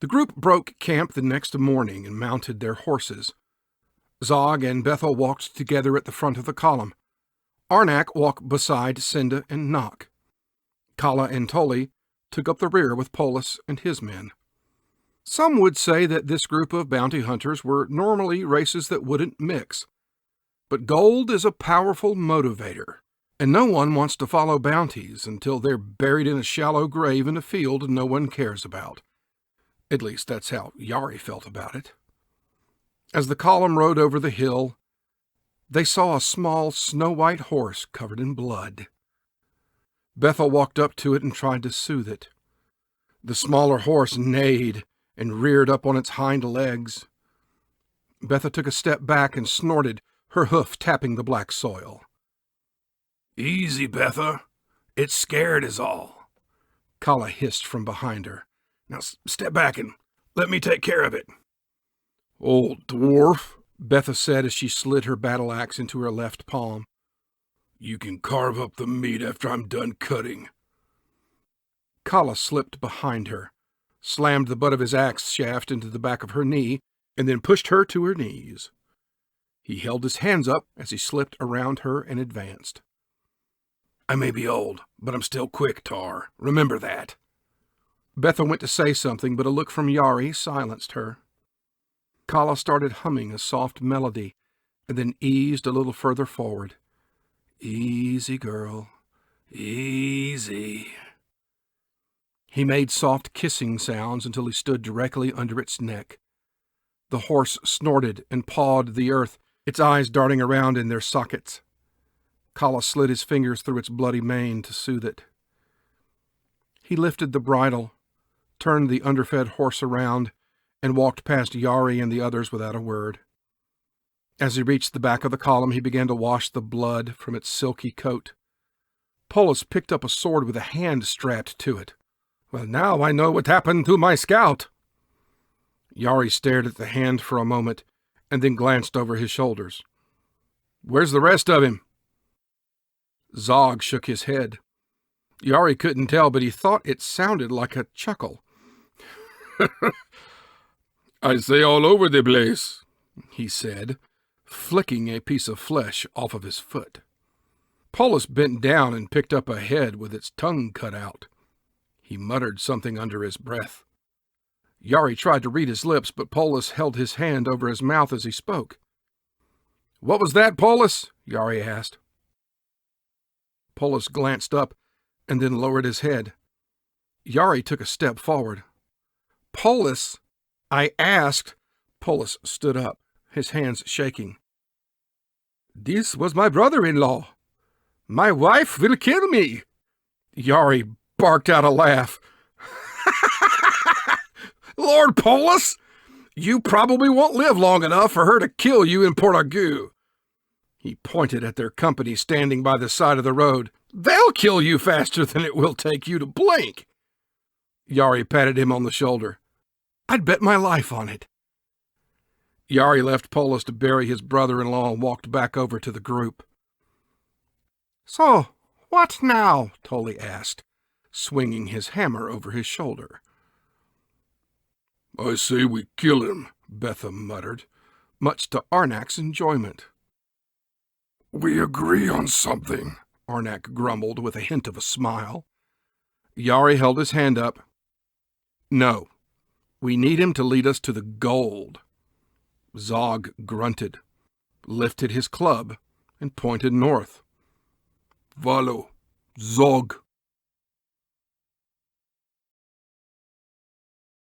The group broke camp the next morning and mounted their horses. Zog and Bethel walked together at the front of the column. Arnak walked beside Cinda and Nock. Kala and Tully took up the rear with Polis and his men. Some would say that this group of bounty hunters were normally races that wouldn't mix. But gold is a powerful motivator, and no one wants to follow bounties until they're buried in a shallow grave in a field no one cares about. At least that's how Yari felt about it. As the column rode over the hill, they saw a small snow-white horse covered in blood. Bethel walked up to it and tried to soothe it. The smaller horse neighed and reared up on its hind legs. Betha took a step back and snorted, her hoof tapping the black soil. "Easy, Betha. It's scared is all," Kala hissed from behind her. "Now step back and let me take care of it." "Old dwarf," Betha said as she slid her battle axe into her left palm. "You can carve up the meat after I'm done cutting." Kala slipped behind her, slammed the butt of his axe shaft into the back of her knee, and then pushed her to her knees. He held his hands up as he slipped around her and advanced. "I may be old, but I'm still quick, Tar. Remember that." Betha went to say something, but a look from Yari silenced her. Kala started humming a soft melody, and then eased a little further forward. "Easy, girl. Easy." He made soft kissing sounds until he stood directly under its neck. The horse snorted and pawed the earth, its eyes darting around in their sockets. Kala slid his fingers through its bloody mane to soothe it. He lifted the bridle, turned the underfed horse around, and walked past Yari and the others without a word. As he reached the back of the column, he began to wash the blood from its silky coat. Polis picked up a sword with a hand strapped to it. "Well, now I know what happened to my scout." Yari stared at the hand for a moment, and then glanced over his shoulders. "Where's the rest of him?" Zog shook his head. Yari couldn't tell, but he thought it sounded like a chuckle. "I say all over the place," he said, flicking a piece of flesh off of his foot. Polis bent down and picked up a head with its tongue cut out. He muttered something under his breath. Yari tried to read his lips, but Polis held his hand over his mouth as he spoke. "What was that, Polis?" Yari asked. Polis glanced up and then lowered his head. Yari took a step forward. "Polis, I asked." Polis stood up, his hands shaking. "This was my brother-in-law. My wife will kill me." Yari barked out a laugh. "Lord Polis, you probably won't live long enough for her to kill you in Portagu." He pointed at their company standing by the side of the road. "They'll kill you faster than it will take you to blink." Yari patted him on the shoulder. "I'd bet my life on it." Yari left Polis to bury his brother-in-law and walked back over to the group. "So, what now?" Tully asked, swinging his hammer over his shoulder. "I say we kill him," Betha muttered, much to Arnak's enjoyment. "We agree on something," Arnak grumbled with a hint of a smile. Yari held his hand up. "No, we need him to lead us to the gold." Zog grunted, lifted his club, and pointed north. "Valo, Zog."